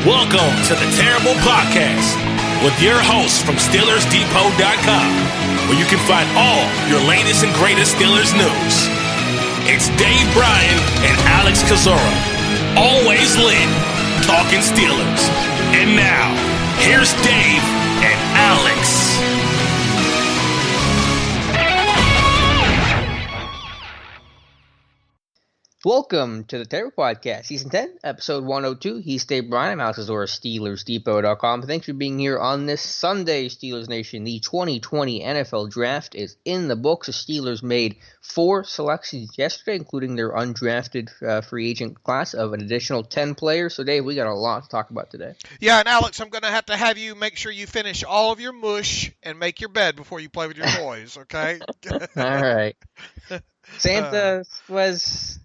Welcome to the Terrible Podcast with your hosts from SteelersDepot.com, where you can find all your latest and greatest Steelers news. It's Dave Bryan and Alex Kozora, always lit, talking Steelers. And now, here's Dave and Alex. Welcome to the Terrible Podcast, Season 10, Episode 102. He's Dave Bryan. I'm Alex Kozora, SteelersDepot.com. Thanks for being here on this Sunday, Steelers Nation. The 2020 NFL Draft is in the books. The Steelers made 4 selections yesterday, including their undrafted free agent class of an additional 10 players. So, Dave, we got a lot to talk about today. Yeah, and Alex, I'm going to have you make sure you finish all of your mush and make your bed before you play with your toys, okay? All right. Santa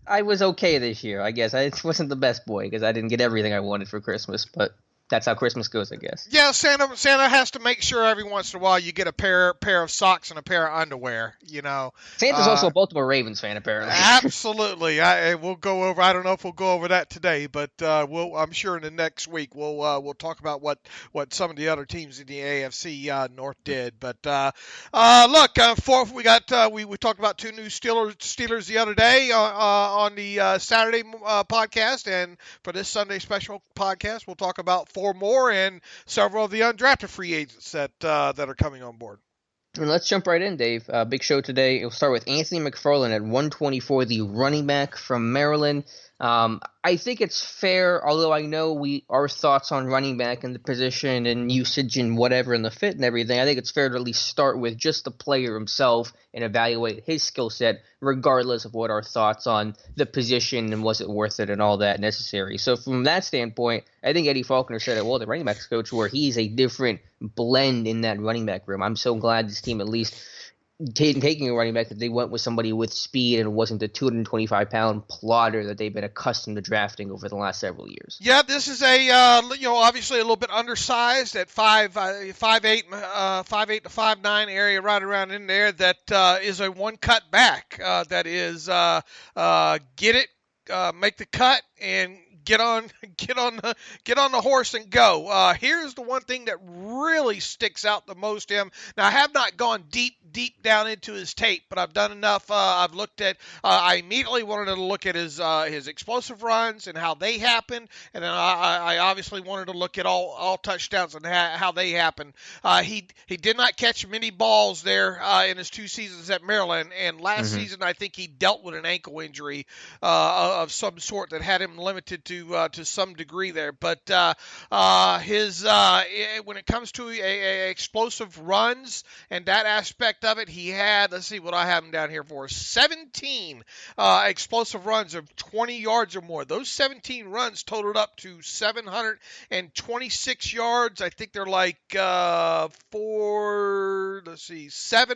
I was okay this year, I guess. I wasn't the best boy because I didn't get everything I wanted for Christmas, but that's how Christmas goes, I guess. Yeah, Santa has to make sure every once in a while you get a pair of socks and a pair of underwear, you know. Santa's also a Baltimore Ravens fan, apparently. Absolutely. We'll go over. I don't know if we'll go over that today, but I'm sure in the next week we'll talk about what some of the other teams in the AFC North did. But look, fourth we talked about 2 new Steelers the other day on the Saturday podcast, and for this Sunday special podcast, we'll talk about 4 more and several of the undrafted free agents that are coming on board. And let's jump right in, Dave. Big show today. It'll start with Anthony McFarland at 124, the running back from Maryland. I think it's fair, although I know our thoughts on running back and the position and usage and whatever and the fit and everything, I think it's fair to at least start with just the player himself and evaluate his skill set regardless of what our thoughts on the position and was it worth it and all that necessary. So from that standpoint, I think Eddie Faulkner said it well, the running backs coach, where he's a different blend in that running back room. I'm so glad this team at least taking a running back that they went with somebody with speed and wasn't the 225-pound plotter that they've been accustomed to drafting over the last several years. Yeah, this is obviously a little bit undersized at 5'8", 5'8" to 5'9" area, right around in there. That is a one-cut back. That is get it, make the cut, and get on the horse and go. Here's the one thing that really sticks out the most to him. Now, I have not gone deep down into his tape, but I've done enough. I've looked at. I immediately wanted to look at his explosive runs and how they happened, and then I obviously wanted to look at all touchdowns and how they happened. He did not catch many balls there in his 2 seasons at Maryland, and last season I think he dealt with an ankle injury of some sort that had him limited to some degree there. But his when it comes to explosive runs and that aspect of it, he had, let's see what I have him down here for, 17 explosive runs of 20 yards or more. Those 17 runs totaled up to 726 yards. I think they're like 7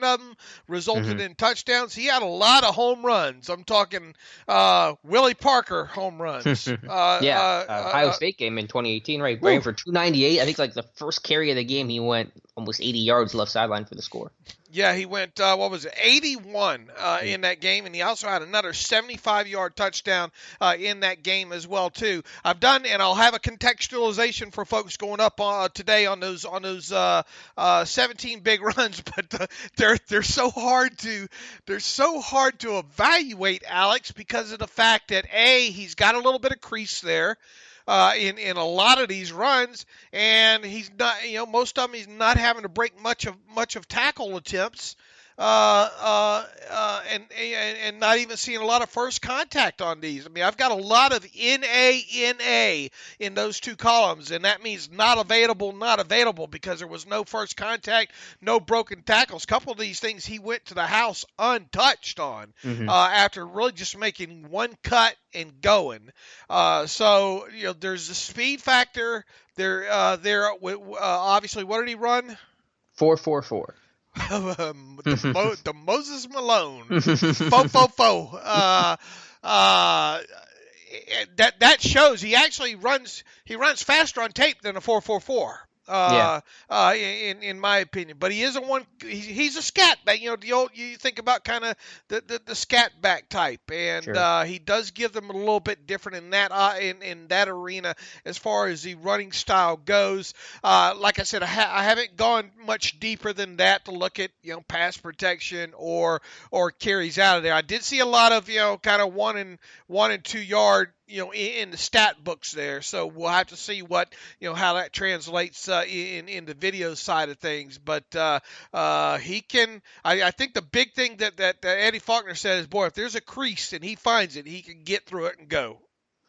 of them resulted in touchdowns. He had a lot of home runs. I'm talking Willie Parker home runs. Ohio State game in 2018, right? Ran for 298. I think like the first carry of the game, he went almost 80 yards left sideline for the score. Yeah, he went, 81 in that game, and he also had another 75-yard touchdown in that game as well, too. I've done, and I'll have a contextualization for folks going up today on those 17 big runs, but they're so hard to evaluate, Alex, because of the fact that he's got a little bit of crease there. In a lot of these runs, and he's not, most of them he's not having to break much of tackle attempts, and not even seeing a lot of first contact on these. I mean, I've got a lot of NA in those 2 columns, and that means not available because there was no first contact, no broken tackles. A couple of these things he went to the house untouched on after really just making one cut and going. So there's the speed factor. There, obviously, what did he run? 4.44. The Moses Malone. That shows he actually runs faster on tape than a 4.44. Yeah. In my opinion. But he is he's a scat back. You think about kind of the scat back type, and Sure. he does give them a little bit different in that arena as far as the running style goes. Like I said, I haven't gone much deeper than that to look at pass protection or carries out of there. I did see a lot of kind of 1 and 2 yard in the stat books there. So we'll have to see what how that translates in the video side of things. But he can. I think the big thing that Eddie Faulkner said is, boy, if there's a crease and he finds it, he can get through it and go.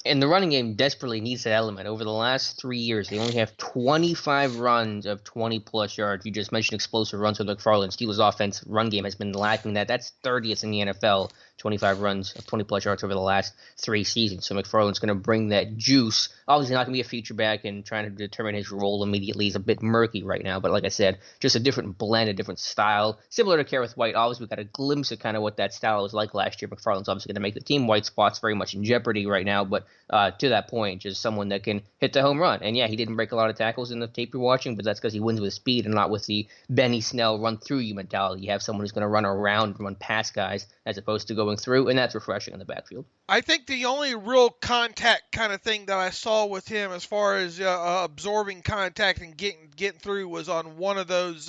And the running game desperately needs that element. Over the last 3 years, they only have 25 runs of 20-plus yards. You just mentioned explosive runs with McFarland. Steelers' offense run game has been lacking that. That's 30th in the NFL, 25 runs of 20-plus yards over the last 3 seasons. So McFarland's going to bring that juice. Obviously not going to be a feature back, and trying to determine his role immediately is a bit murky right now. But like I said, just a different blend, a different style. Similar to Kerrith White. Obviously, we got a glimpse of kind of what that style was like last year. McFarland's obviously going to make the team. White spot's very much in jeopardy right now, but to that point, just someone that can hit the home run. And yeah, he didn't break a lot of tackles in the tape you're watching, but that's because he wins with speed and not with the Benny Snell run through you mentality. You have someone who's going to run around and run past guys as opposed to going through, and that's refreshing in the backfield. I think the only real contact kind of thing that I saw with him as far as absorbing contact and getting through was on one of those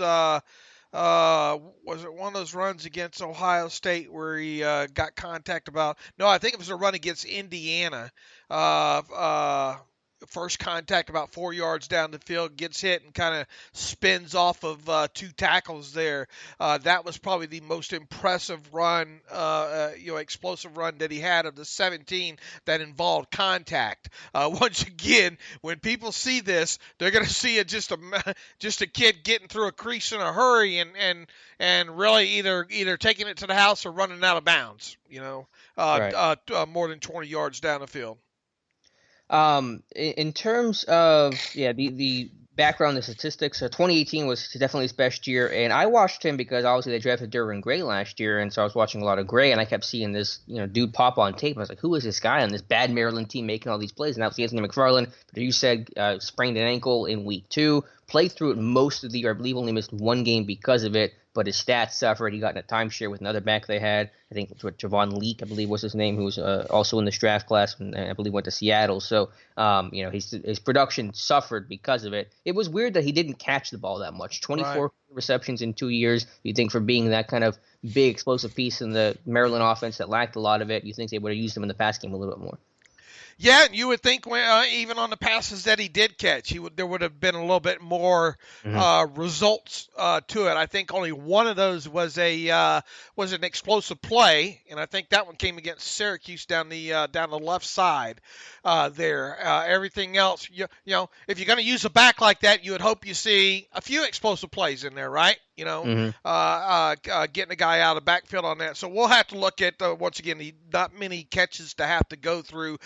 was it one of those runs against Ohio State where he got contact about? No, I think it was a run against Indiana. First contact about 4 yards down the field, gets hit and kind of spins off of 2 tackles there. That was probably the most impressive run, explosive run that he had of the 17 that involved contact. Once again, when people see this, they're going to see it just a kid getting through a crease in a hurry and really either taking it to the house or running out of bounds. Right. More than 20 yards down the field. In terms of the background, the statistics, 2018 was definitely his best year, and I watched him because obviously they drafted Derwin Gray last year, and so I was watching a lot of Gray, and I kept seeing this dude pop on tape. I was like, who is this guy on this bad Maryland team making all these plays? And that was Anthony McFarland. But you said sprained an ankle in week 2, played through it most of the year. I believe only missed 1 game because of it, but his stats suffered. He got in a timeshare with another back they had. I think it was Javon Leak, I believe was his name, who was also in this draft class, and I believe went to Seattle. So, his production suffered because of it. It was weird that he didn't catch the ball that much. 24 receptions in 2 years. You'd think for being that kind of big explosive piece in the Maryland offense that lacked a lot of it, you think they would have used him in the pass game a little bit more. Yeah, and you would think even on the passes that he did catch, there would have been a little bit more results to it. I think only one of those was an explosive play, and I think that one came against Syracuse down the left side there. Everything else, if you're going to use a back like that, you would hope you see a few explosive plays in there, right? Getting a guy out of the backfield on that. So we'll have to look at once again not many catches to have to go through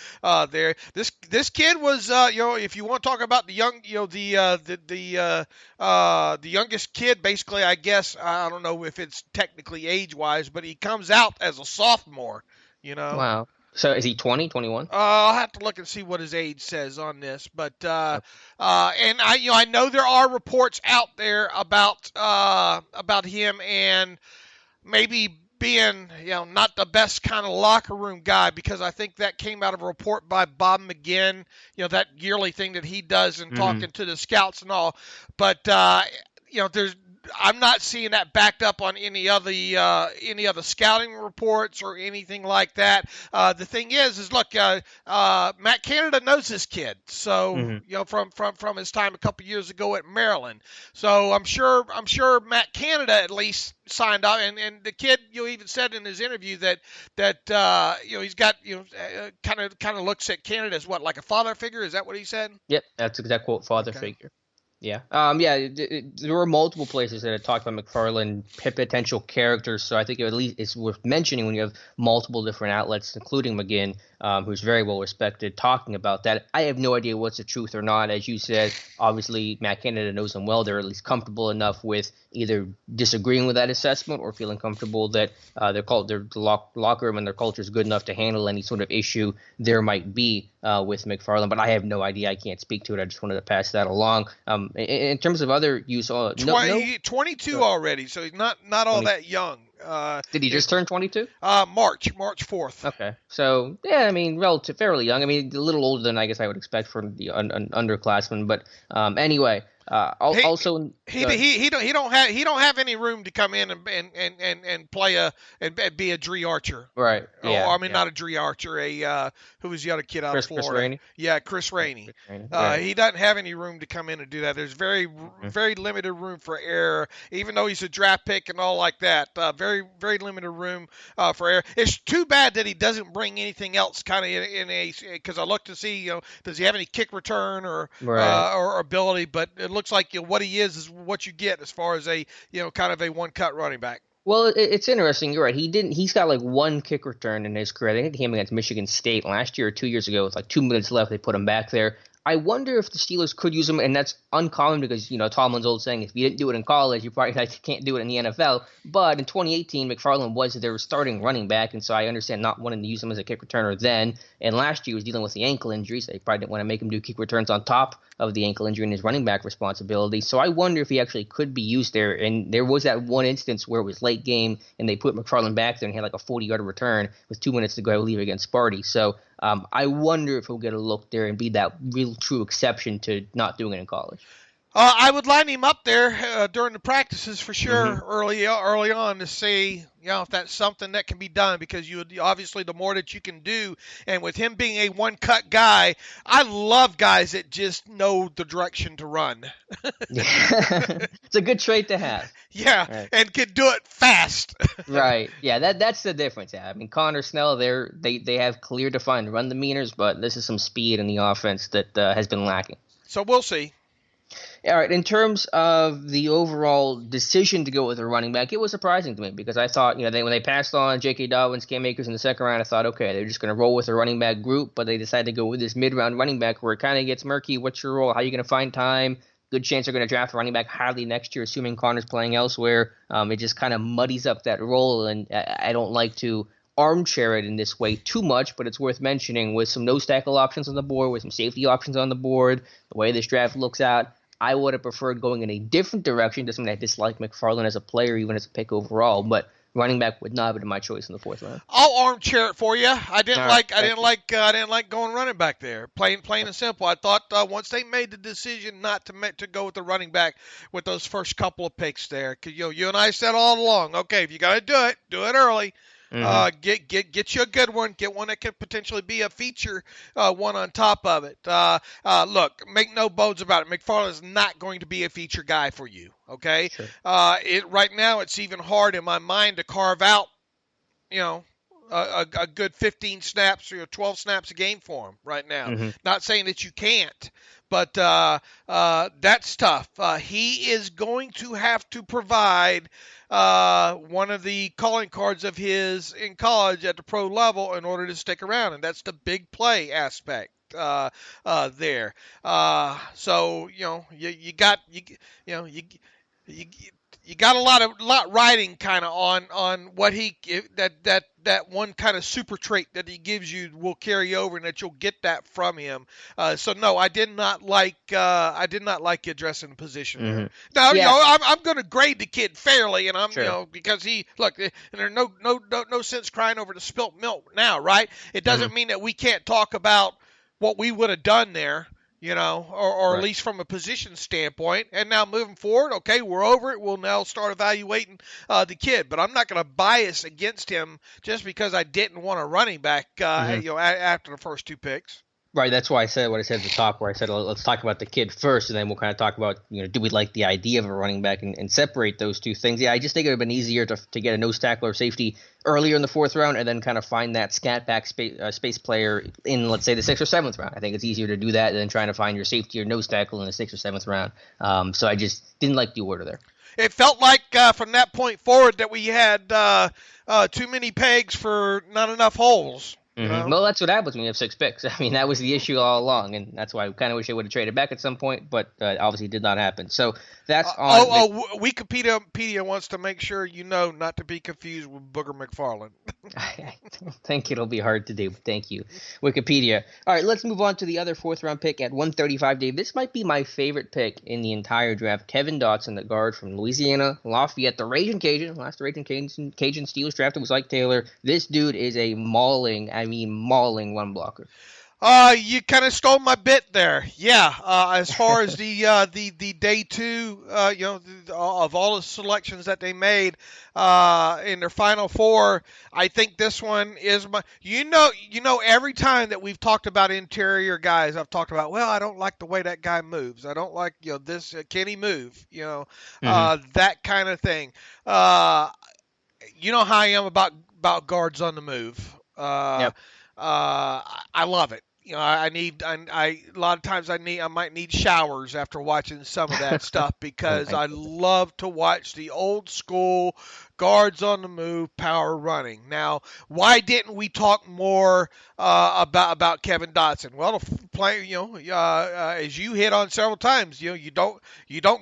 there. This kid was if you want to talk about the young the youngest kid, basically, I guess I don't know if it's technically age wise, but he comes out as a sophomore. Wow. So is he 20, 21? I'll have to look and see what his age says on this, but and I know there are reports out there about him and maybe being not the best kind of locker room guy, because I think that came out of a report by Bob McGinn, that yearly thing that he does and talking to the scouts and all, but I'm not seeing that backed up on any other scouting reports or anything like that. The thing is look, Matt Canada knows this kid, so from his time a couple years ago at Maryland. So I'm sure Matt Canada at least signed up, and the kid even said in his interview that he's got kind of looks at Canada as what, like a father figure. Is that what he said? Yep, that's exact quote, father figure. Yeah. There were multiple places that had talked about McFarland potential characters, so I think at least it's worth mentioning when you have multiple different outlets, including McGinn, who's very well respected, talking about that. I have no idea what's the truth or not. As you said, obviously Matt Canada knows him well. They're at least comfortable enough with either disagreeing with that assessment or feeling comfortable that their locker room and their culture is good enough to handle any sort of issue there might be with McFarland. But I have no idea. I can't speak to it. I just wanted to pass that along. In terms of other use, 22 already, so he's not all that young. Did he just turn 22? March 4th. Okay, so yeah, I mean, fairly young. I mean, a little older than I guess I would expect from the underclassman. But anyway, he don't have any room to come in and play and be a Dree Archer. Right. Yeah. Not a Dree Archer. Who was the other kid out of Florida? Chris Rainey? Yeah, Chris Rainey. Right. He doesn't have any room to come in and do that. There's very limited room for error, even though he's a draft pick and all like that. Very, very limited room for error. It's too bad that he doesn't bring anything else kind of in a, because I look to see, does he have any kick return or ability? But it looks like what he is what you get as far as a kind of a one-cut running back. Well, it's interesting. You're right. He's got like one kick return in his career. I think he came against Michigan State last year or 2 years ago with like 2 minutes left. They put him back there. I wonder if the Steelers could use him, and that's uncommon because, Tomlin's old saying, if you didn't do it in college, you probably can't do it in the NFL. But in 2018, McFarland was their starting running back, and so I understand not wanting to use him as a kick returner then. And last year he was dealing with the ankle injury, so they probably didn't want to make him do kick returns on top of the ankle injury and his running back responsibility. So I wonder if he actually could be used there. And there was that one instance where it was late game, and they put McFarland back there and he had like a 40-yard return with 2 minutes to go, I believe, against Sparty. So I wonder if he'll get a look there and be that real true exception to not doing it in college. I would line him up there during the practices for sure early on to see if that's something that can be done, because obviously the more that you can do, and with him being a one-cut guy, I love guys that just know the direction to run. It's a good trait to have. Yeah, right. And can do it fast. Right. Yeah, that's the difference. Yeah. I mean, Connor Snell, they have clear defined run demeanors, but this is some speed in the offense that has been lacking. So we'll see. All right, in terms of the overall decision to go with a running back, it was surprising to me because I thought, when they passed on J.K. Dobbins, Cam Akers in the second round, I thought, okay, they're just going to roll with a running back group, but they decided to go with this mid-round running back where it kind of gets murky. What's your role? How are you going to find time? Good chance they're going to draft a running back highly next year, assuming Connor's playing elsewhere. It just kind of muddies up that role, and I don't like to armchair it in this way too much, but it's worth mentioning with some nose tackle options on the board, with some safety options on the board, the way this draft looks out. I would have preferred going in a different direction. Doesn't mean I dislike McFarland as a player, even as a pick overall, but running back would not have been my choice in the fourth round. I'll armchair it for you. I didn't like going running back there. Plain and simple. I thought once they made the decision not to go with the running back with those first couple of picks there, because you and I said all along, okay, if you got to do it early. Get you a good one. Get one that could potentially be a feature one on top of it. Look, make no bones about it. McFarland is not going to be a feature guy for you. Okay. Sure. Right now it's even hard in my mind to carve out, a good 15 snaps or 12 snaps a game for him right now. Not saying that you can't, but that's tough. He is going to have to provide one of the calling cards of his in college at the pro level in order to stick around, and that's the big play aspect there. So you got a lot riding kind of on what that one kind of super trait that he gives you will carry over, and that you'll get that from him. So no, I did not like addressing the position there. Now I'm going to grade the kid fairly, and I'm because he and there's no sense crying over the spilt milk now, right? It doesn't mean that we can't talk about what we would have done there. Or at least from a position standpoint. And now moving forward, okay, we're over it. We'll now start evaluating the kid. But I'm not going to bias against him just because I didn't want a running back, after the first two picks. Right, that's why I said what I said at the top, where I said let's talk about the kid first, and then we'll kind of talk about, do we like the idea of a running back and separate those two things. Yeah, I just think it would have been easier to get a nose tackle or safety earlier in the fourth round and then kind of find that scat back space player in, let's say, the sixth or seventh round. I think it's easier to do that than trying to find your safety or nose tackle in the sixth or seventh round. So I just didn't like the order there. It felt like from that point forward that we had too many pegs for not enough holes. Well, that's what happens when you have 6 picks. I mean, that was the issue all along, and that's why I kind of wish they would have traded back at some point, but obviously did not happen. So that's on. Wikipedia wants to make sure you know not to be confused with Booger McFarland. I don't think it'll be hard to do. Thank you, Wikipedia. All right, let's move on to the other 4th-round pick at 135, Dave. This might be my favorite pick in the entire draft. Kevin Dotson, the guard from Louisiana-Lafayette, the Raging Cajun. Last Raging Cajun Steelers drafted was Ike Taylor. This dude is a mauling run blocker. You kind of stole my bit there. Yeah. As far as the day 2, of all the selections that they made in their final 4, I think this one is my. Every time that we've talked about interior guys, I've talked about. Well, I don't like the way that guy moves. I don't like this. Can he move? That kind of thing. You know how I am about guards on the move. Yep. I love it. I a lot of times I might need showers after watching some of that stuff because I love to watch the old school guards on the move, power running. Now, why didn't we talk more about Kevin Dotson? Well, as you hit on several times, you don't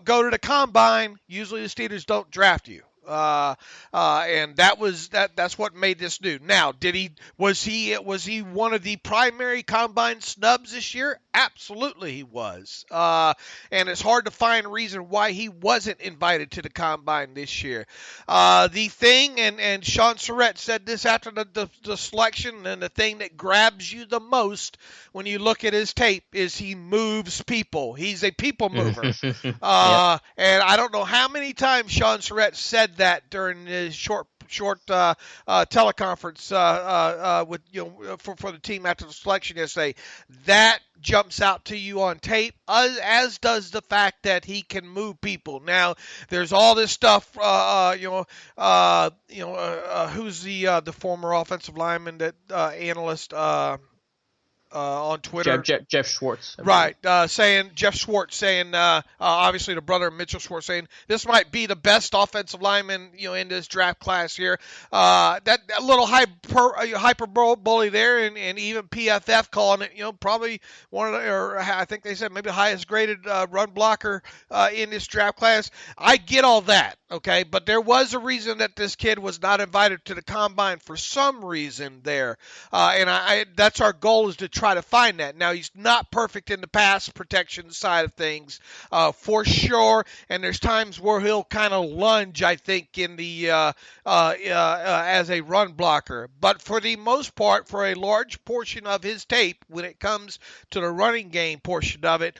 go to the combine. Usually the Steelers don't draft you. And that's what made this new. Now, was he one of the primary combine snubs this year? Absolutely he was. And it's hard to find a reason why he wasn't invited to the combine this year. The thing, and Sean Surratt said this after the selection, and the thing that grabs you the most when you look at his tape is he moves people. He's a people mover. Yep. And I don't know how many times Sean Surratt said that during his short teleconference with for the team after the selection yesterday. That jumps out to you on tape, as does the fact that he can move people. Now, there's all this stuff. Who's the former offensive lineman that analyst? On Twitter, Jeff Schwartz, right? Jeff Schwartz saying, obviously the brother of Mitchell Schwartz, saying this might be the best offensive lineman in this draft class here. That little hyperbole there, and even PFF calling it, probably one of the, or I think they said maybe the highest graded run blocker in this draft class. I get all that, okay, but there was a reason that this kid was not invited to the combine for some reason there, and that's our goal, is to try to find that. Now, he's not perfect in the pass protection side of things, for sure, and there's times where he'll kind of lunge, I think, in the as a run blocker. But for the most part, for a large portion of his tape, when it comes to the running game portion of it,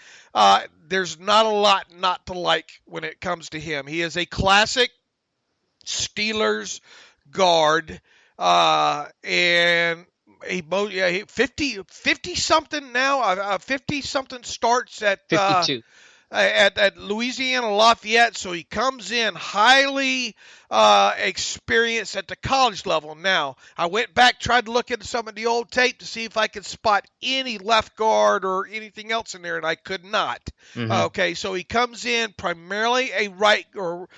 there's not a lot not to like when it comes to him. He is a classic Steelers guard, and he 50 something now. 50 something starts at 52. At Louisiana-Lafayette, so he comes in highly experienced at the college level. Now, I went back, tried to look into some of the old tape to see if I could spot any left guard or anything else in there, and I could not. Okay, so he comes in primarily a right, or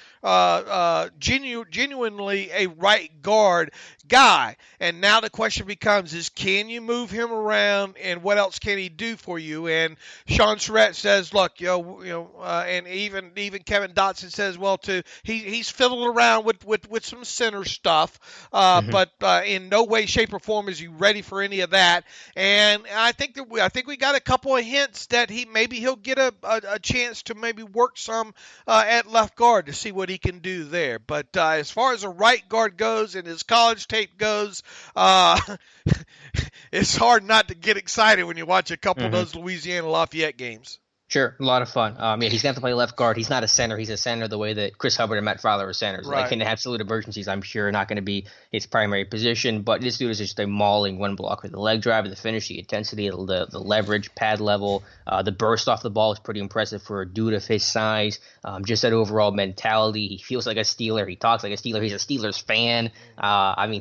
genuinely a right guard guy. And now the question becomes, can you move him around, and what else can he do for you? And Sean Surratt says, look, and even Kevin Dotson says, well, he's fiddled around with some center stuff, but in no way, shape, or form is he ready for any of that. And I think we got a couple of hints that he'll get a chance to maybe work some at left guard to see what he can do there. But as far as a right guard goes and his college tape goes, it's hard not to get excited when you watch a couple of those Louisiana-Lafayette games. Sure, a lot of fun. He's going to have to play left guard. He's not a center. He's a center the way that Chris Hubbard and Matt Fowler are centers. Right. Like in absolute emergencies, I'm sure not going to be his primary position. But this dude is just a mauling one blocker. The leg drive, the finish, the intensity, the leverage, pad level, the burst off the ball is pretty impressive for a dude of his size. Just that overall mentality. He feels like a Steeler. He talks like a Steeler. He's a Steelers fan.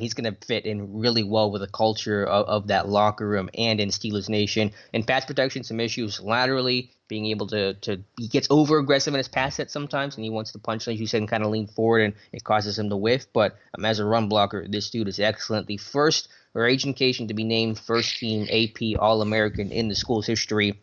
He's going to fit in really well with the culture of that locker room and in Steelers Nation. In pass protection, some issues laterally. Being able to he gets over aggressive in his pass set sometimes, and he wants to punch, like you said, and kind of lean forward, and it causes him to whiff. But as a run blocker, this dude is excellent. The first or education to be named first team AP All-American in the school's history.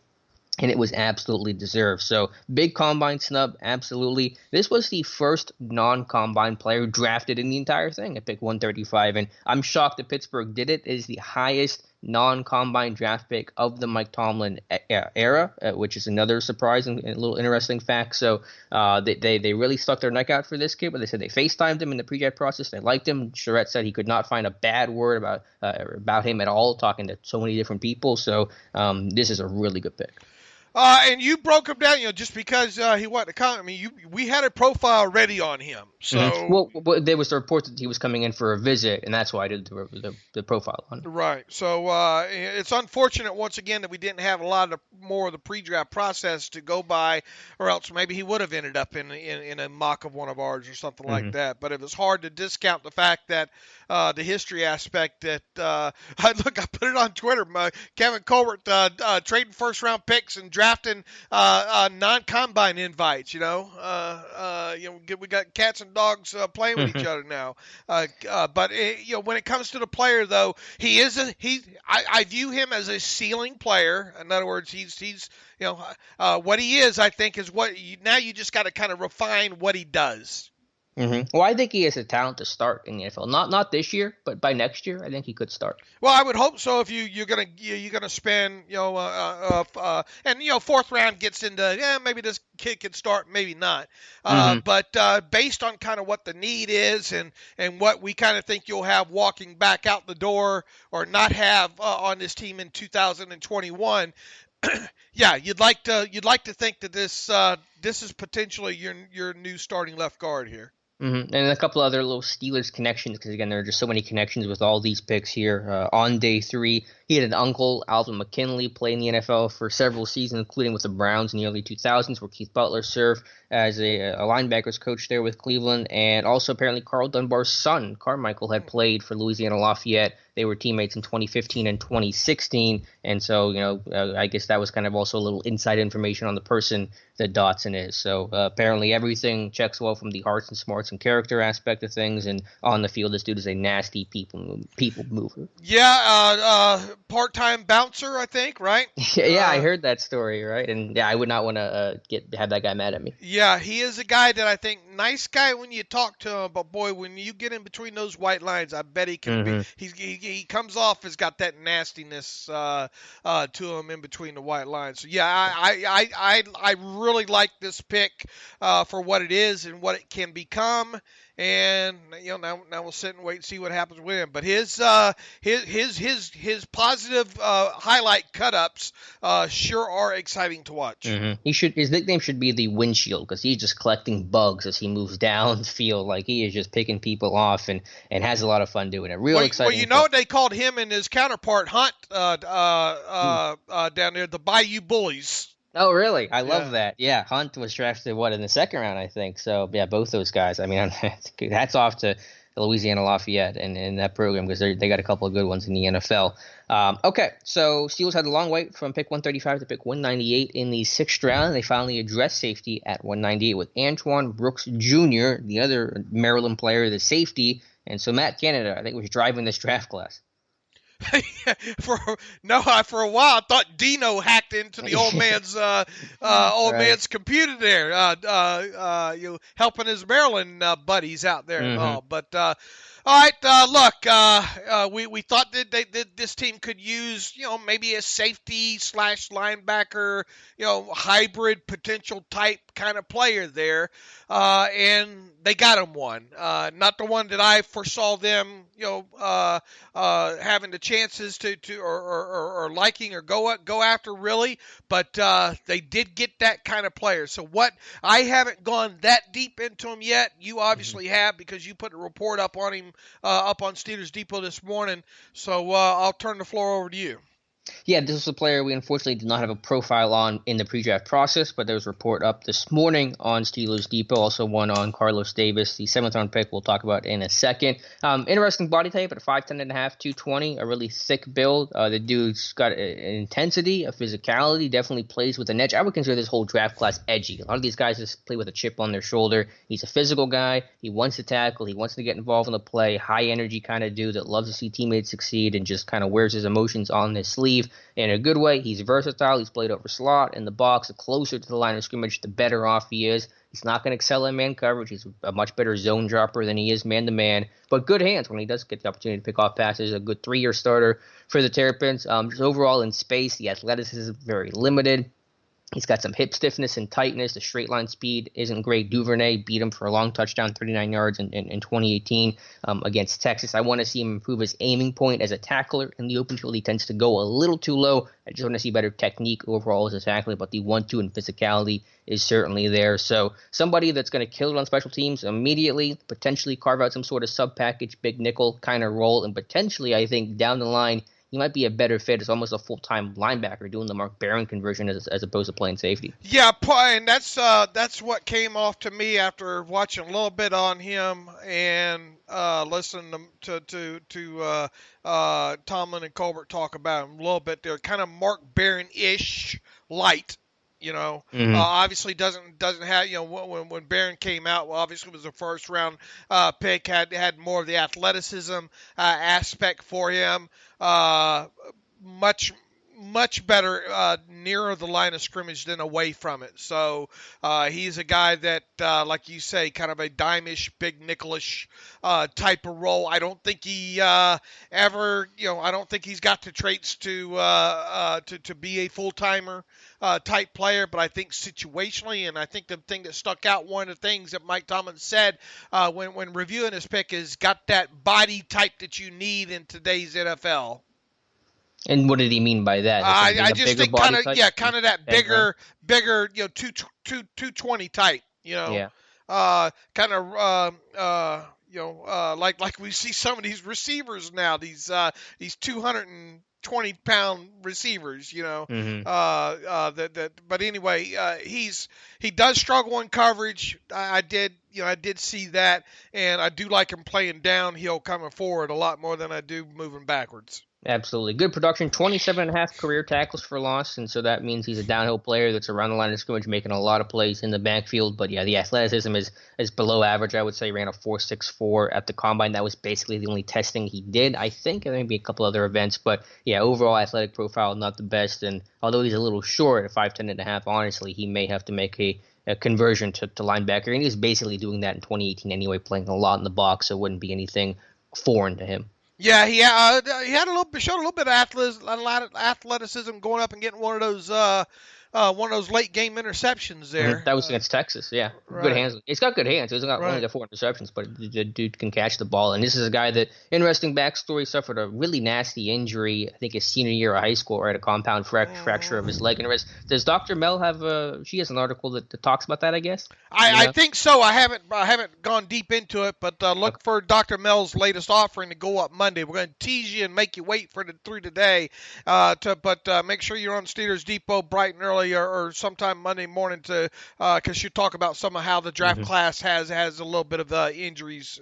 And it was absolutely deserved. So big combine snub, absolutely. This was the first non-combine player drafted in the entire thing at pick 135. And I'm shocked that Pittsburgh did it. It is the highest non-combine draft pick of the Mike Tomlin era, which is another surprising and a little interesting fact. So they really stuck their neck out for this kid, but they said they FaceTimed him in the pre-draft process. They liked him. Charette said he could not find a bad word about him at all, talking to so many different people. So this is a really good pick. And you broke him down, just because he wanted to come. I mean, we had a profile ready on him. So well, there was the report that he was coming in for a visit, and that's why I did the profile on him. Right. So it's unfortunate once again that we didn't have a lot more of the pre-draft process to go by, or else maybe he would have ended up in a mock of one of ours or something like that. But it was hard to discount the fact that the history aspect that I put it on Twitter. Kevin Colbert trading first-round picks and drafting non-combine invites. We got cats and dogs playing with each other now. But when it comes to the player, though, I view him as a ceiling player. In other words, he's what he is. I think is what now you just got to kind of refine what he does. Well, I think he has the talent to start in the NFL. Not this year, but by next year, I think he could start. Well, I would hope so. If you're gonna spend and fourth round gets into maybe this kid can start, maybe not. But based on kind of what the need is and what we kind of think you'll have walking back out the door or not have on this team in 2021. Yeah, you'd like to think that this is potentially your new starting left guard here. And a couple other little Steelers connections, because again, there are just so many connections with all these picks here. On day 3, he had an uncle, Alvin McKinley, play in the NFL for several seasons, including with the Browns in the early 2000s, where Keith Butler served as a linebackers coach there with Cleveland. And also apparently Carl Dunbar's son, Carmichael, had played for Louisiana-Lafayette. They were teammates in 2015 and 2016. And so, I guess that was kind of also a little inside information on the person that Dotson is. So apparently everything checks well from the hearts and smarts and character aspect of things. And on the field, this dude is a nasty people mover. Yeah, part-time bouncer, I think, right? Yeah, I heard that story, right? And yeah, I would not want to have that guy mad at me. Yeah, he is a guy that I think nice guy when you talk to him, but boy, when you get in between those white lines, I bet he can be. He comes off has got that nastiness to him in between the white lines. So yeah, I really like this pick for what it is and what it can become. And now we'll sit and wait and see what happens with him. But his positive highlight cut-ups sure are exciting to watch. His nickname should be the windshield, because he's just collecting bugs as he moves down the field. Like, he is just picking people off and has a lot of fun doing it. Exciting. Well, you know what they called him and his counterpart Hunt down there, the Bayou Bullies. Oh, really? I love that. Yeah, Hunt was drafted, in the second round, I think. So, yeah, both those guys. I mean, hats off to Louisiana-Lafayette and that program, because they got a couple of good ones in the NFL. Okay, so Steelers had a long wait from pick 135 to pick 198 in the 6th round. They finally addressed safety at 198 with Antoine Brooks Jr., the other Maryland player, the safety. And so Matt Canada, I think, was driving this draft class. For a while I thought Dino hacked into the old man's man's computer there, helping his Maryland buddies out there. But all right, look, we thought that this team could use maybe a safety / linebacker hybrid potential type kind of player there, and they got him one. Not the one that I foresaw them having the chances to or liking or go after really, but they did get that kind of player. So what, I haven't gone that deep into him yet. You obviously have, because you put a report up on him up on Steelers Depot this morning. So I'll turn the floor over to you. Yeah, this is a player we unfortunately did not have a profile on in the pre-draft process, but there was a report up this morning on Steelers Depot, also one on Carlos Davis, the 7th-round pick we'll talk about in a second. Interesting body type at 5'10 and a half, 220, a really thick build. The dude's got an intensity, a physicality, definitely plays with an edge. I would consider this whole draft class edgy. A lot of these guys just play with a chip on their shoulder. He's a physical guy. He wants to tackle. He wants to get involved in the play. High-energy kind of dude that loves to see teammates succeed and just kind of wears his emotions on his sleeve. In a good way. He's versatile. He's played over slot in the box. The closer to the line of scrimmage, the better off he is. He's not going to excel in man coverage. He's a much better zone dropper than he is man-to-man. But good hands when he does get the opportunity to pick off passes. A good 3-year starter for the Terrapins. Just overall in space, the athleticism is very limited. He's got some hip stiffness and tightness. The straight line speed isn't great. Duvernay beat him for a long touchdown, 39 yards in 2018 against Texas. I want to see him improve his aiming point as a tackler in the open field. He tends to go a little too low. I just want to see better technique overall as a tackler, but the 1-2 and physicality is certainly there. So somebody that's going to kill it on special teams immediately, potentially carve out some sort of sub-package, big nickel kind of role, and potentially, I think, down the line, he might be a better fit as almost a full-time linebacker doing the Mark Barron conversion as opposed to playing safety. Yeah, and that's what came off to me after watching a little bit on him and listening to Tomlin and Colbert talk about him a little bit. They're kind of Mark Barron-ish light. Obviously doesn't have, when Barron came out, well, obviously was a first round pick, had more of the athleticism aspect for him, much better nearer the line of scrimmage than away from it. So he's a guy that, like you say, kind of a dime-ish, big nickel-ish type of role. I don't think he I don't think he's got the traits to be a full-timer type player, but I think situationally, and I think the thing that stuck out, one of the things that Mike Tomlin said when reviewing his pick is got that body type that you need in today's NFL. And what did he mean by that? I just think kind of that bigger, 220 type, Yeah. Like we see some of these receivers now, these 220-pound receivers, but anyway, he does struggle in coverage. I did see that, and I do like him playing downhill coming forward a lot more than I do moving backwards. Absolutely. Good production, 27.5 career tackles for loss, and so that means he's a downhill player that's around the line of scrimmage making a lot of plays in the backfield. But yeah, the athleticism is below average. I would say ran a 4.64 at the combine. That was basically the only testing he did, I think, and maybe a couple other events. But yeah, overall athletic profile, not the best. And although he's a little short at 5'10 and a half, honestly, he may have to make a conversion to linebacker. And he's basically doing that in 2018 anyway, playing a lot in the box, so it wouldn't be anything foreign to him. Yeah, he had showed a little bit of athleticism going up and getting one of those late game interceptions there. That was against Texas, yeah. Right. Good hands. He's got good hands. He's not only got 4 interceptions, but the dude can catch the ball. And this is a guy that, interesting backstory, suffered a really nasty injury, I think his senior year of high school, right? A compound fracture of his leg and wrist. Does Dr. Mel have she has an article that talks about that, I guess? I think so. I haven't gone deep into it, but look for Dr. Mel's latest offering to go up Monday. We're going to tease you and make you wait through today, but make sure you're on Steelers Depot bright and early or sometime Monday morning because you talk about some of how the draft class has a little bit of injuries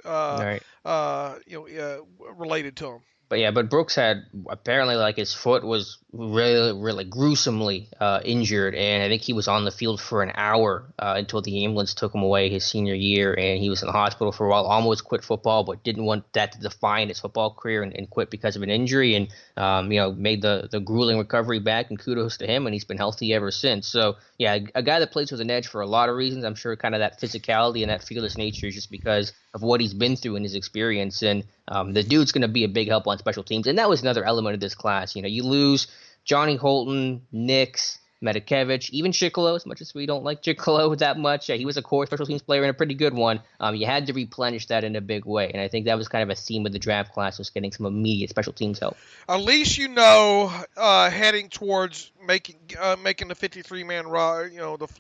related to them. But Brooks had apparently his foot was really, really gruesomely injured, and I think he was on the field for an hour until the ambulance took him away his senior year, and he was in the hospital for a while, almost quit football, but didn't want that to define his football career and quit because of an injury, and made the grueling recovery back, and kudos to him, and he's been healthy ever since. So yeah, a guy that plays with an edge for a lot of reasons. I'm sure kind of that physicality and that fearless nature is just because of what he's been through in his experience, and the dude's going to be a big help on special teams, and that was another element of this class. You lose Johnny Holton, Nix, Medikevich, even Chicolo, as much as we don't like Chicolo that much. He was a core special teams player and a pretty good one. You had to replenish that in a big way, and I think that was kind of a theme of the draft class, was getting some immediate special teams help. At least heading towards making the 53-man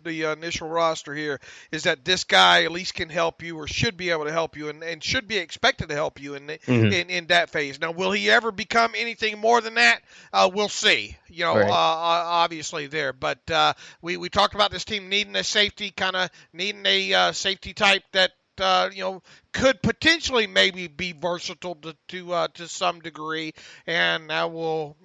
the initial roster here is that this guy at least can help you or should be able to help you and should be expected to help you in that phase. Now, will he ever become anything more than that? We'll see. Right. Obviously there, but we talked about this team needing a safety safety type that could potentially maybe be versatile to some degree, and now we'll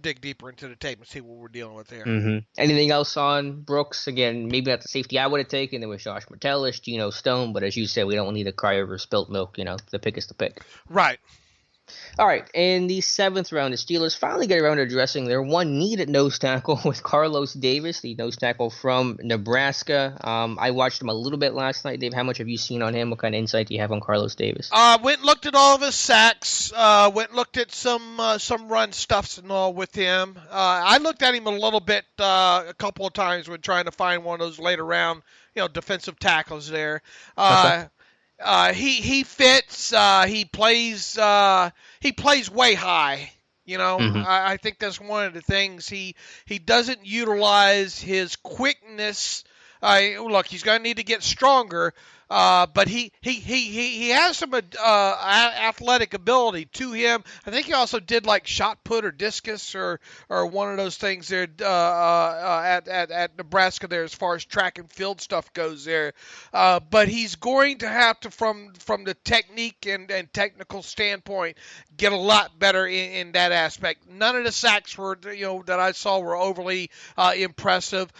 dig deeper into the tape and see what we're dealing with there. Mm-hmm. Anything else on Brooks? Again, maybe not the safety I would have taken. There was Josh Metellus, Geno Stone, but as you said, we don't need to cry over spilt milk. The pick is the pick. Right. All right, in the 7th round, the Steelers finally get around to addressing their one needed nose tackle with Carlos Davis, the nose tackle from Nebraska. I watched him a little bit last night. Dave, how much have you seen on him? What kind of insight do you have on Carlos Davis? Went and looked at all of his sacks. Went and looked at some run stuffs and all with him. I looked at him a little bit a couple of times when trying to find one of those later round defensive tackles there. Okay. He fits. He plays way high. I think that's one of the things he doesn't utilize his quickness. Look, he's going to need to get stronger. But he has some athletic ability to him. I think he also did like shot put or discus or one of those things there at Nebraska there as far as track and field stuff goes there. But he's going to have to from the technique and technical standpoint get a lot better in that aspect. None of the sacks were that I saw were overly impressive.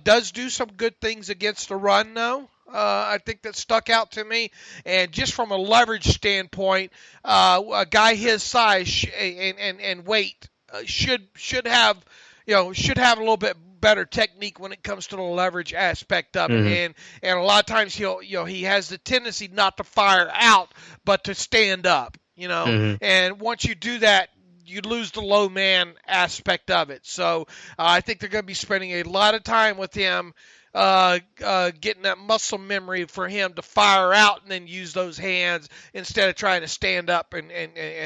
Does do some good things against the run though. I think that stuck out to me, and just from a leverage standpoint, a guy his size and weight should have a little bit better technique when it comes to the leverage aspect of it, and a lot of times he has the tendency not to fire out but to stand up, and once you do that, you lose the low man aspect of it. So I think they're going to be spending a lot of time with him. Getting that muscle memory for him to fire out and then use those hands instead of trying to stand up and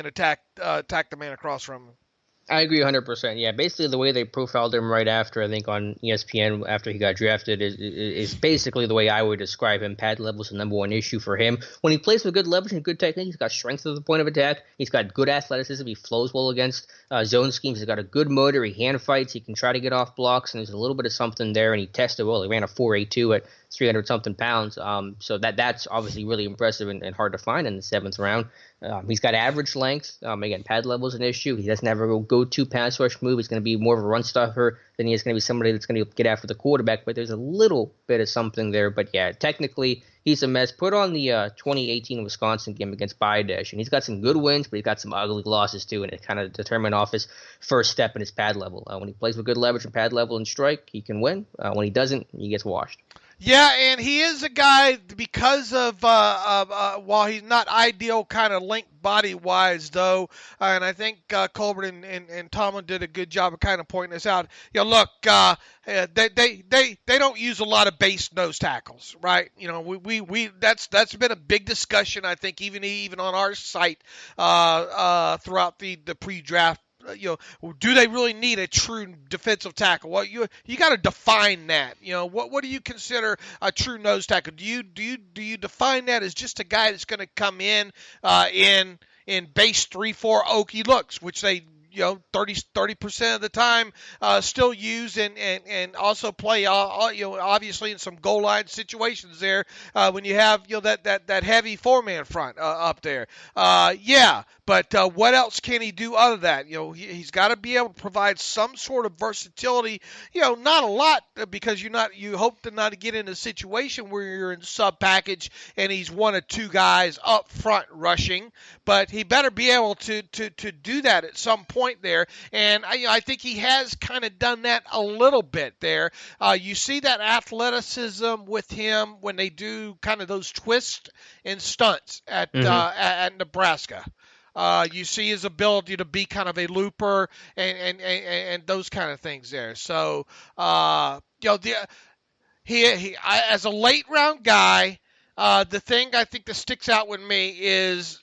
attack the man across from him. I agree 100%. Yeah, basically the way they profiled him right after, I think on ESPN after he got drafted is basically the way I would describe him. Pad level is the number one issue for him. When he plays with good leverage and good technique, he's got strength at the point of attack. He's got good athleticism. He flows well against zone schemes. He's got a good motor. He hand fights. He can try to get off blocks, and there's a little bit of something there, and he tested well. He ran a 4.82 at 300-something pounds. So that's obviously really impressive and hard to find in the 7th round. He's got average length. Again, pad level is an issue. He doesn't have a go-to pass rush move. He's going to be more of a run stuffer than he is going to be somebody that's going to get after the quarterback. But there's a little bit of something there. But yeah, technically he's a mess. Put on the 2018 Wisconsin game against Baidesh, and he's got some good wins, but he's got some ugly losses too, and it kind of determined off his first step in his pad level. When he plays with good leverage and pad level and strike, he can win. When he doesn't, he gets washed. Yeah, and he is a guy because of while he's not ideal kind of length body-wise, though, and I think Colbert and Tomlin did a good job of kind of pointing this out. Look, they don't use a lot of base nose tackles, right? We that's been a big discussion, I think, even on our site throughout the pre-draft. Do they really need a true defensive tackle? Well, you got to define that. What do you consider a true nose tackle? Do you define that as just a guy that's going to come in base 3-4 Okie looks, which they 30% of the time still use and also play obviously in some goal line situations there when you have that heavy 4-man front up there. But what else can he do other than that? He's got to be able to provide some sort of versatility. Not a lot because you hope to not get in a situation where you're in sub package and he's one of two guys up front rushing. But he better be able to do that at some point there. And I think he has kind of done that a little bit there. You see that athleticism with him when they do kind of those twists and stunts at Nebraska. You see his ability to be kind of a looper and those kind of things there. So, he as a late round guy, the thing I think that sticks out with me is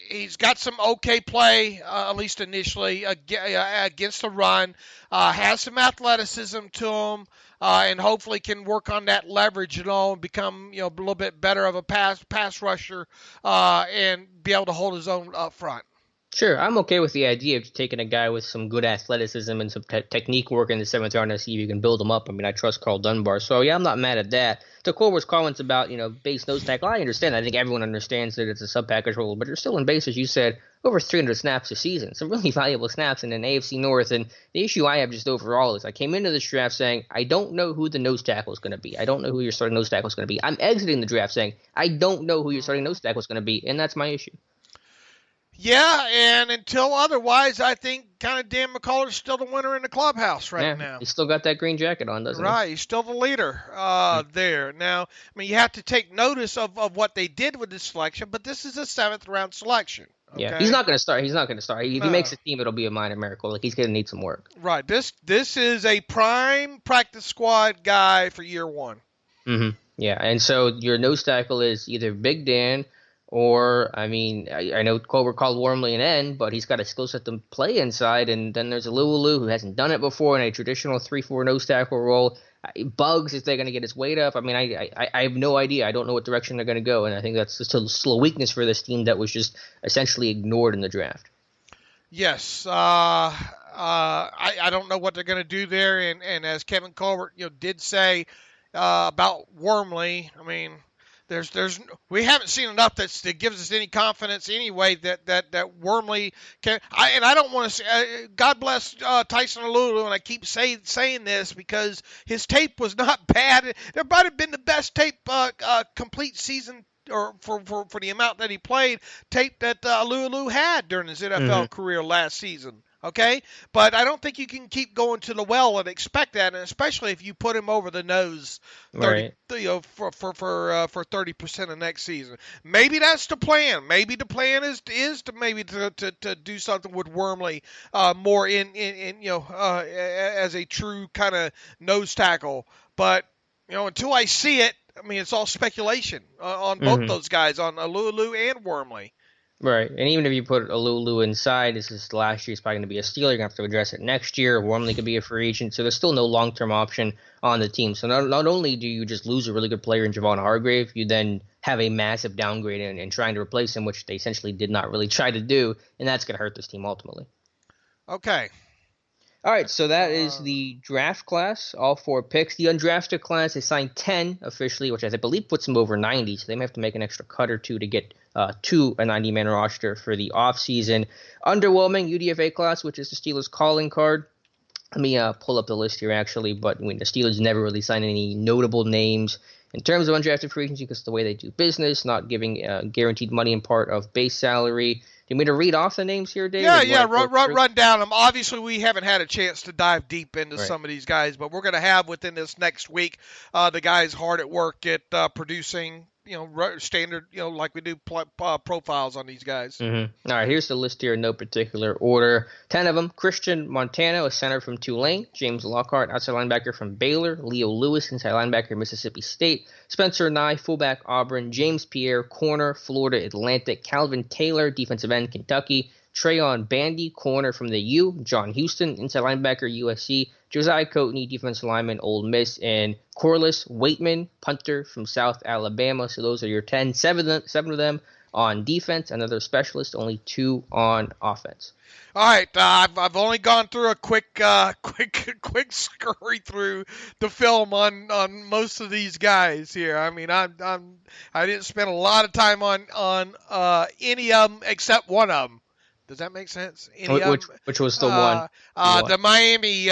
he's got some okay play, at least initially, against the run. Has some athleticism to him, and hopefully can work on that leverage and become a little bit better of a pass rusher, and be able to hold his own up front. Sure, I'm okay with the idea of taking a guy with some good athleticism and some technique work in the 7th round to see if you can build him up. I mean, I trust Carl Dunbar. So, yeah, I'm not mad at that. To Colbert's comments about, base nose tackle, I understand. I think everyone understands that it's a sub-package role, but you're still in base, as you said, over 300 snaps a season. Some really valuable snaps in an AFC North. And the issue I have just overall is I came into this draft saying, I don't know who the nose tackle is going to be. I don't know who your starting nose tackle is going to be. I'm exiting the draft saying, I don't know who your starting nose tackle is going to be, and that's my issue. Yeah, and until otherwise, I think kind of Dan McCullers still the winner in the clubhouse now. He's still got that green jacket on, doesn't he? Right, he's still the leader there. Now, I mean, you have to take notice of what they did with this selection, but this is a 7th round selection. Okay? Yeah, he's not going to start. If he makes a team, it'll be a minor miracle. Like, he's going to need some work. Right. This is a prime practice squad guy for year one. Mm-hmm. Yeah, and so your nose tackle is either Big Dan or, I know Colbert called Wormley an end, but he's got a skill set to play inside. And then there's a Lulu who hasn't done it before in a traditional 3-4 nose tackle role. Bugs, is they going to get his weight up? I mean, I have no idea. I don't know what direction they're going to go. And I think that's just a weakness for this team that was just essentially ignored in the draft. Yes. I don't know what they're going to do there. And as Kevin Colbert did say about Wormley, I mean, we haven't seen enough that gives us any confidence anyway that Wormley can. I don't want to say God bless Tyson Alulu, and I keep saying this because his tape was not bad. There might have been the best tape complete season or for the amount that he played tape that Alulu had during his NFL career last season. Okay, but I don't think you can keep going to the well and expect that, and especially if you put him over the nose, 30, right. For 30% of next season. Maybe that's the plan. Maybe the plan is to do something with Wormley more in as a true kind of nose tackle. But until I see it, I mean, it's all speculation on both those guys, on Alulu and Wormley. Right, and even if you put Alulu inside, this is last year, he's probably going to be a Steeler. You're going to have to address it next year. Wormley could be a free agent, so there's still no long-term option on the team. So not only do you just lose a really good player in Javon Hargrave, you then have a massive downgrade in trying to replace him, which they essentially did not really try to do, and that's going to hurt this team ultimately. Okay. All right, so that is the draft class, all 4 picks. The undrafted class, they signed 10 officially, which I believe puts them over 90, so they may have to make an extra cut or two to get to a 90-man roster for the offseason. Underwhelming UDFA class, which is the Steelers' calling card. Let me pull up the list here, actually, but the Steelers never really signed any notable names in terms of undrafted free agency because of the way they do business, not giving guaranteed money in part of base salary. Do you want me to read off the names here, Dave? Yeah, run down them. Obviously, we haven't had a chance to dive deep into some of these guys, but we're going to have within this next week the guys hard at work at producing, standard, like we do profiles on these guys. Mm-hmm. All right, here's the list here in no particular order. 10 of them: Christian Montano, a center from Tulane; James Lockhart, outside linebacker from Baylor; Leo Lewis, inside linebacker, Mississippi State; Spencer Nye, fullback, Auburn; James Pierre, corner, Florida Atlantic; Calvin Taylor, defensive end, Kentucky; Trayon Bandy, corner from the U; John Houston, inside linebacker, USC; Josiah Coatney, defensive lineman, Ole Miss; and Corliss Waitman, punter from South Alabama. So those are your 10. Seven of them on defense, another specialist, only 2 on offense. All right, I've only gone through a quick scurry through the film on most of these guys here. I mean, I didn't spend a lot of time on any of them except one of them. Does that make sense? Which was the one? The Miami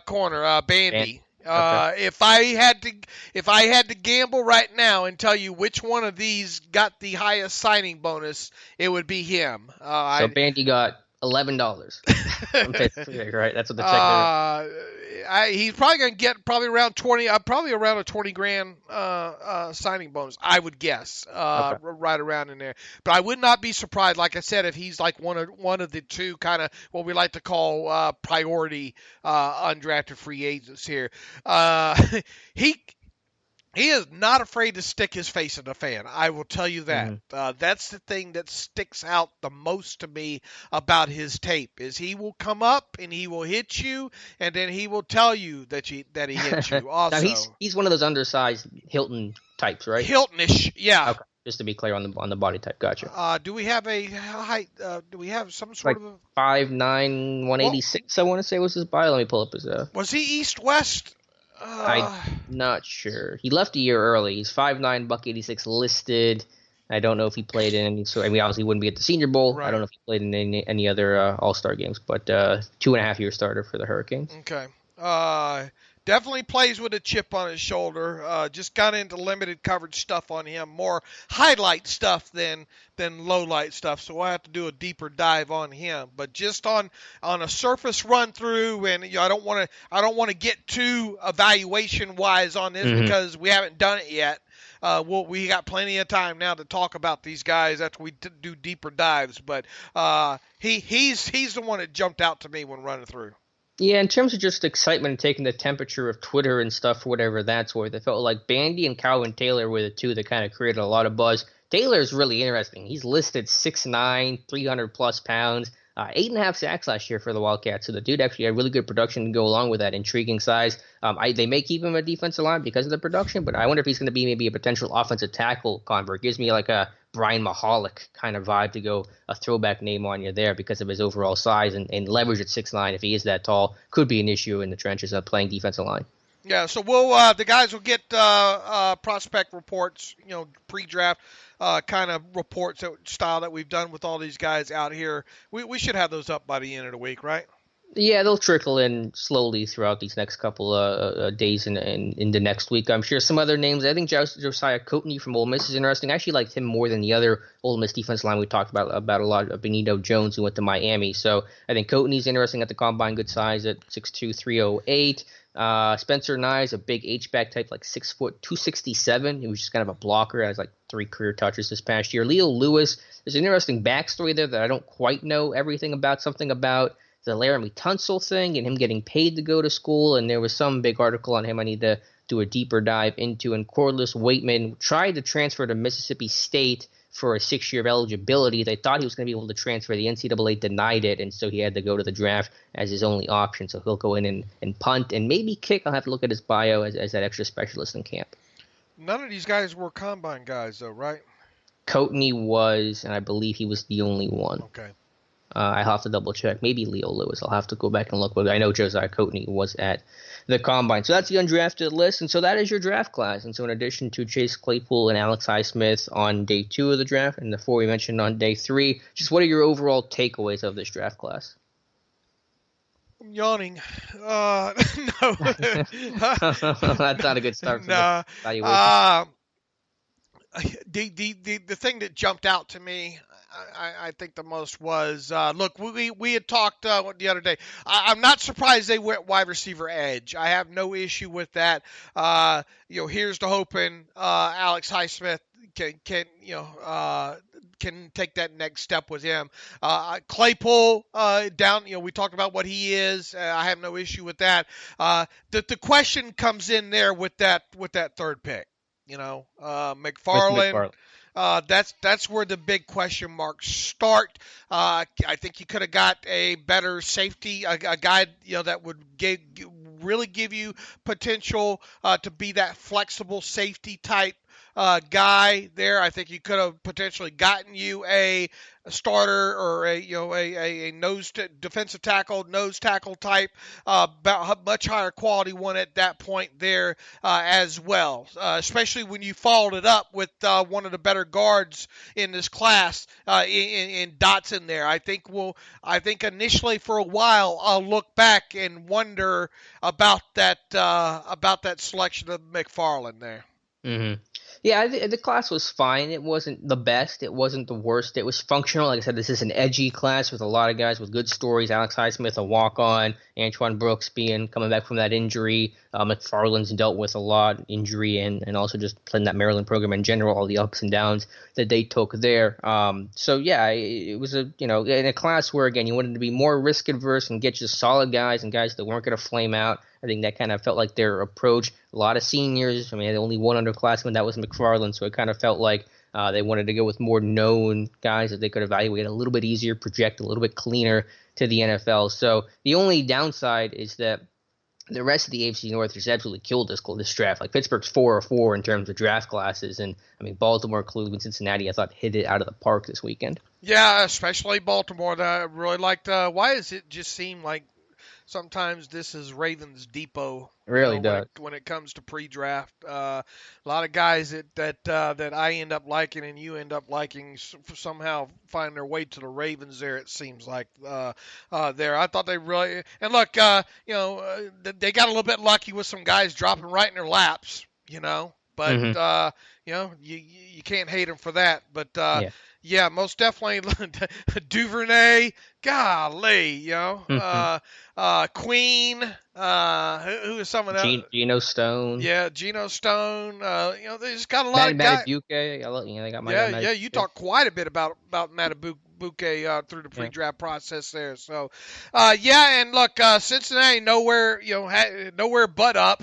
corner, Bandy. Okay. If I had to gamble right now and tell you which one of these got the highest signing bonus, it would be him. So Bandy got $11 from Pittsburgh, right? That's what the check is. He's probably going to get around 20, probably around a $20,000 signing bonus, I would guess, right around in there. But I would not be surprised, like I said, if he's like one of the 2 kind of what we like to call priority undrafted free agents here. He is not afraid to stick his face in the fan. I will tell you that. That's the thing that sticks out the most to me about his tape is he will come up and he will hit you, and then he will tell you that he hit you. Also, now he's one of those undersized Hilton types, right? Hiltonish, yeah. Okay, just to be clear on the body type. Gotcha. Do we have a height? Do we have some sort like of 5'9", 186? I want to say was his bio. Let me pull up his. Was he East-West? I'm not sure. He left a year early. He's 5'9", $186 listed. I don't know if he played in any. So I mean, obviously, he wouldn't be at the Senior Bowl. Right. I don't know if he played in any other All-Star games, but 2.5-year starter for the Hurricanes. Okay. Definitely plays with a chip on his shoulder. Just got into limited coverage stuff on him, more highlight stuff than low light stuff. So we'll have to do a deeper dive on him. But just on a surface run through, and I don't want to get too evaluation wise on this because we haven't done it yet. We got plenty of time now to talk about these guys after we do deeper dives. But he's the one that jumped out to me when running through. Yeah, in terms of just excitement and taking the temperature of Twitter and stuff for whatever that's worth, I felt like Bandy and Calvin Taylor were the two that kind of created a lot of buzz. Taylor's really interesting. He's listed 6'9", 300-plus pounds, 8.5 sacks last year for the Wildcats. So the dude actually had really good production to go along with that intriguing size. They may keep him a defensive line because of the production, but I wonder if he's going to be maybe a potential offensive tackle convert. Gives me like a Brian Mahalik kind of vibe to go a throwback name on you there because of his overall size and leverage at 6'9", if he is that tall, could be an issue in the trenches of playing defensive line. Yeah, so the guys will get prospect reports, pre-draft kind of reports style that we've done with all these guys out here. We should have those up by the end of the week, right? Yeah, they'll trickle in slowly throughout these next couple days and into next week. I'm sure some other names. I think Josiah Coatney from Ole Miss is interesting. I actually liked him more than the other Ole Miss defense line we talked about a lot. Benito Jones, who went to Miami. So I think Coatney's interesting at the combine, good size at 6'2", 308. Spencer Nye, a big H-back type, like 6 foot, 267. He was just kind of a blocker. Has like 3 career touches this past year. Leo Lewis, there's an interesting backstory there that I don't quite know everything about. Something about the Laramie Tunsil thing and him getting paid to go to school, and there was some big article on him I need to do a deeper dive into. And Corliss Waitman tried to transfer to Mississippi State for a 6-year of eligibility. They thought he was going to be able to transfer. The NCAA denied it, and so he had to go to the draft as his only option. So he'll go in and punt and maybe kick. I'll have to look at his bio as that extra specialist in camp. None of these guys were combine guys, though, right? Coatney was, and I believe he was the only one. Okay. I'll have to double check. Maybe Leo Lewis. I'll have to go back and look. But I know Josiah Coatney was at the combine. So that's the undrafted list. And so that is your draft class. And so in addition to Chase Claypool and Alex Highsmith on day 2 of the draft and the 4 we mentioned on day 3, just what are your overall takeaways of this draft class? I'm yawning. No. That's not a good start for the evaluation. The thing that jumped out to me, I think the most was, look, we had talked the other day. I'm not surprised they went wide receiver edge. I have no issue with that. Here's to hoping Alex Highsmith can take that next step with him. Claypool down. We talked about what he is. I have no issue with that. The question comes in there with that third pick. McFarland. That's where the big question marks start. I think you could have got a better safety, a guy that would really give you potential to be that flexible safety type guy there. I think you could have potentially gotten you a starter or a defensive tackle, nose tackle type, much higher quality one at that point there as well. Especially when you followed it up with one of the better guards in this class in Dotson there. I think initially for a while I'll look back and wonder about that selection of McFarland there. Mm-hmm. Yeah, the class was fine. It wasn't the best. It wasn't the worst. It was functional. Like I said, this is an edgy class with a lot of guys with good stories. Alex Highsmith, a walk-on. Antoine Brooks coming back from that injury. McFarland's dealt with a lot injury and also just playing that Maryland program in general, all the ups and downs that they took there. So yeah, it was in a class where again you wanted to be more risk adverse and get just solid guys and guys that weren't going to flame out. I think that kind of felt like their approach. A lot of seniors. I mean, only one underclassman, that was McFarland, so it kind of felt like they wanted to go with more known guys that they could evaluate a little bit easier, project a little bit cleaner to the NFL. So the only downside is that the rest of the AFC North just absolutely killed this draft. Like Pittsburgh's 4-4 in terms of draft classes, and I mean Baltimore, Cleveland, Cincinnati, I thought hit it out of the park this weekend. Yeah, especially Baltimore. I really liked. Why does it just seem like sometimes this is Ravens Depot? It really does. When it comes to pre-draft. A lot of guys that I end up liking and you end up liking somehow find their way to the Ravens there, it seems like. There. I thought they really – and look, they got a little bit lucky with some guys dropping right in their laps, But, you can't hate them for that. But, yeah, most definitely Duvernay, golly, Queen, who is some of that? Geno Stone. Yeah, Geno Stone. They just got a lot of guys. They got You talked quite a bit about Matabuke through the pre-draft process there. So, and look, Cincinnati nowhere but up,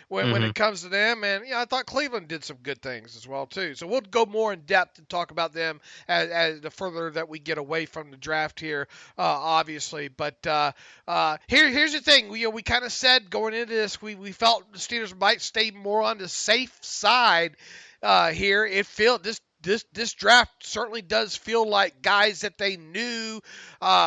when it comes to them. And I thought Cleveland did some good things as well too. So we'll go more in depth and talk about them as the further that we get away from the draft here, obviously. But here's the thing. We kind of said going into this, we felt the Steelers might stay more on the safe side here. This draft certainly does feel like guys that they knew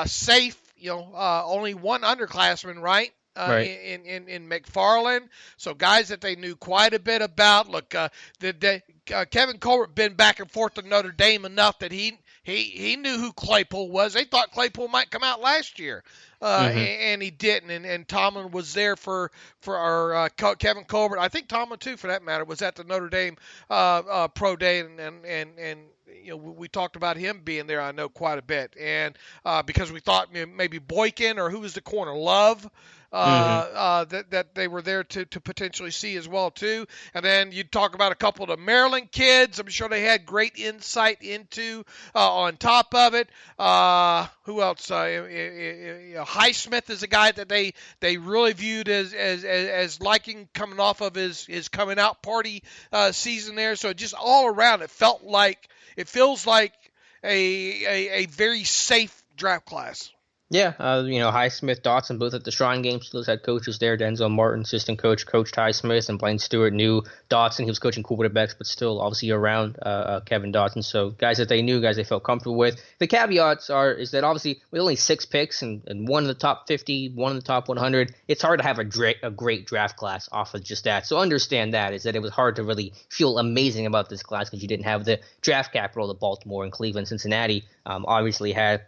safe. Only one underclassman, right? Right. In McFarland, so guys that they knew quite a bit about. Look, Kevin Colbert been back and forth to Notre Dame enough that he knew who Claypool was. They thought Claypool might come out last year, and he didn't. And Tomlin was there for our Kevin Colbert. I think Tomlin too, for that matter, was at the Notre Dame pro day, and we talked about him being there. I know quite a bit, and because we thought maybe Boykin or who was the corner, Love. That they were there to potentially see as well too. And then you talk about a couple of the Maryland kids. I'm sure they had great insight into on top of it. Who else? Highsmith is a guy that they really viewed as liking coming off of his coming out party season there. So just all around it feels like a very safe draft class. Yeah, Highsmith, Dotson, both at the Shrine Game. Steelers had coaches there. Denzel Martin, assistant coach, coached Highsmith, and Blaine Stewart knew Dotson. He was coaching quarterbacks, but still obviously around Kevin Dotson. So guys that they knew, guys they felt comfortable with. The caveats is that obviously with only 6 picks and one in the top 50, one in the top 100, it's hard to have a great draft class off of just that. So understand that is that it was hard to really feel amazing about this class because you didn't have the draft capital that Baltimore and Cleveland, Cincinnati obviously had.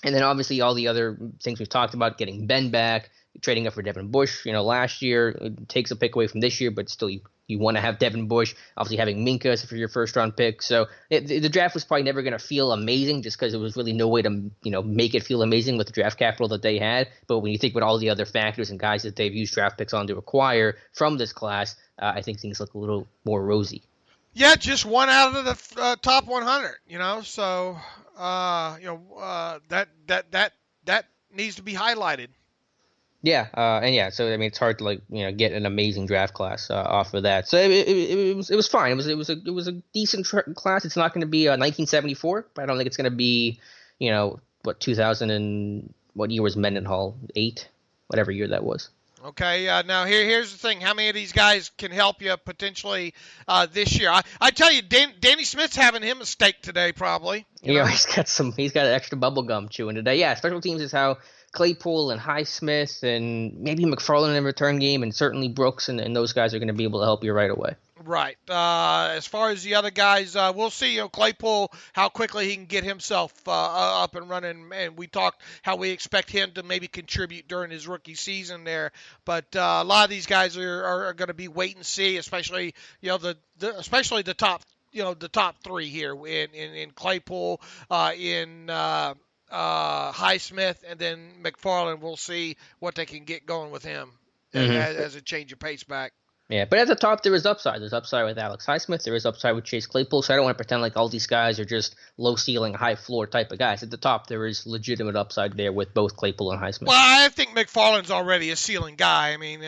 And then obviously all the other things we've talked about, getting Ben back, trading up for Devin Bush, last year, it takes a pick away from this year, but still you want to have Devin Bush, obviously having Minka for your first round pick. So the draft was probably never going to feel amazing just because there was really no way to, make it feel amazing with the draft capital that they had. But when you think about all the other factors and guys that they've used draft picks on to acquire from this class, I think things look a little more rosy. Yeah, just one out of the top 100, so that needs to be highlighted. Yeah, so I mean it's hard to get an amazing draft class off of that. So it was fine. It was a decent class. It's not going to be 1974, but I don't think it's going to be 2000 and what year was Mendenhall? 8, whatever year that was. Okay, now here's the thing. How many of these guys can help you potentially this year? I tell you, Danny Smith's having him a steak today, probably. He's got extra bubble gum chewing today. Yeah, special teams is how Claypool and Highsmith and maybe McFarland in return game, and certainly Brooks and those guys are going to be able to help you right away. Right. As far as the other guys, we'll see. Claypool, how quickly he can get himself up and running. And we talked how we expect him to maybe contribute during his rookie season there. But a lot of these guys are going to be wait and see, especially especially the top 3 here in Claypool, in Highsmith, and then McFarland. We'll see what they can get going with him as a change of pace back. Yeah, but at the top there is upside. There's upside with Alex Highsmith. There is upside with Chase Claypool. So I don't want to pretend like all these guys are just low ceiling, high floor type of guys. At the top there is legitimate upside there with both Claypool and Highsmith. Well, I think McFarland's already a ceiling guy. I mean,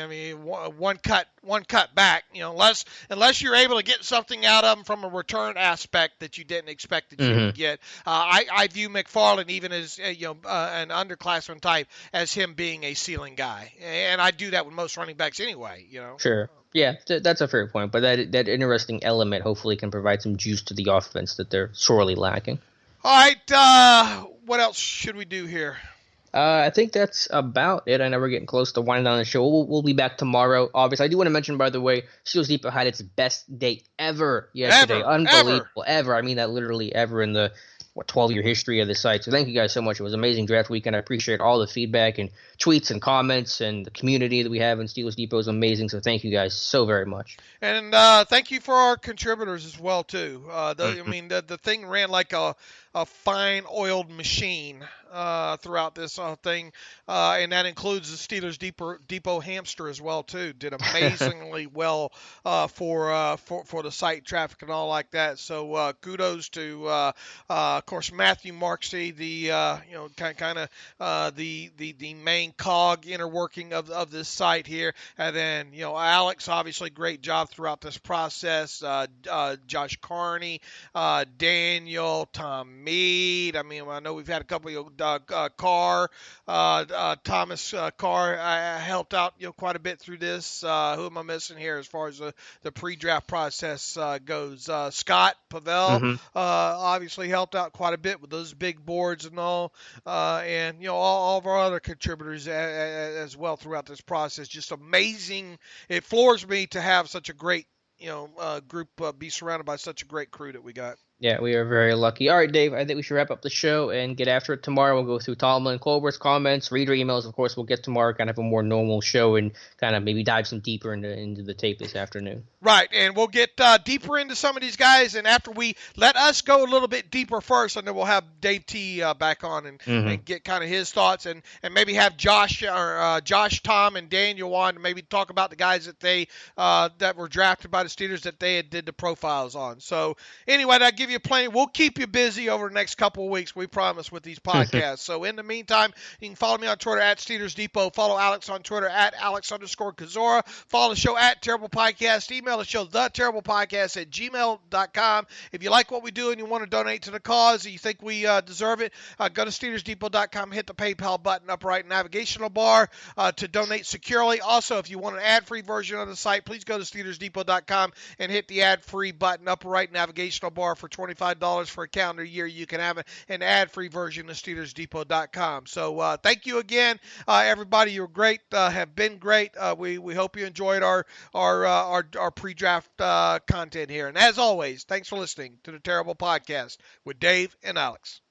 one cut back. Unless you're able to get something out of him from a return aspect that you didn't expect that you would get. I view McFarland even as an underclassman type as him being a ceiling guy, and I do that with most running backs anyway. Sure. Yeah, that's a fair point. But that interesting element hopefully can provide some juice to the offense that they're sorely lacking. All right, what else should we do here? I think that's about it. I know we're getting close to winding down the show. We'll be back tomorrow. Obviously, I do want to mention, by the way, Steelers Depot had its best day ever yesterday. Unbelievable. Ever. I mean that literally ever in the 12-year history of the site. So thank you guys so much. It was an amazing draft weekend. I appreciate all the feedback and tweets and comments, and the community that we have in Steelers Depot is amazing. So thank you guys so very much. And thank you for our contributors as well, too. I mean, the thing ran like a fine-oiled machine throughout this thing, and that includes the Steelers Depot hamster as well, too. Did amazingly well for the site traffic and all like that. So kudos to, of course, Matthew Marksey, the the main cog inner working of this site here, and then Alex, obviously great job throughout this process. Josh Carney, Daniel, Tom Mead. I mean, I know we've had a couple of Thomas Carr helped out quite a bit through this. Who am I missing here as far as the pre-draft process goes? Scott Pavel obviously helped out quite a bit with those big boards and all, and all of our other contributors as well throughout this process. Just amazing. It floors me to have such a great group, be surrounded by such a great crew that we got. Yeah, we are very lucky. All right, Dave, I think we should wrap up the show and get after it tomorrow. We'll go through Tomlin and Colbert's comments, reader emails. Of course, we'll get tomorrow, kind of a more normal show, and kind of maybe dive some deeper into the tape this afternoon. Right, and we'll get deeper into some of these guys, and after we let us go a little bit deeper first, and then we'll have Dave T back on and get kind of his thoughts, and maybe have Josh, Tom, and Daniel on to maybe talk about the guys that they that were drafted by the Steelers that they did the profiles on. So anyway, that give you plenty. We'll keep you busy over the next couple of weeks, we promise, with these podcasts. So in the meantime, you can follow me on Twitter at Steelers Depot. Follow Alex on Twitter at Alex_Kozora. Follow the show at Terrible Podcast. Email the show, theterriblepodcast@gmail.com. If you like what we do and you want to donate to the cause, and you think we deserve it, go to SteelersDepot.com, hit the PayPal button up right navigational bar to donate securely. Also, if you want an ad-free version of the site, please go to SteelersDepot.com and hit the ad-free button up right navigational bar. For $25 for a calendar year, you can have an ad-free version of SteelersDepot.com. So thank you again, everybody. You're great, have been great. We hope you enjoyed our pre-draft content here. And as always, thanks for listening to the Terrible Podcast with Dave and Alex.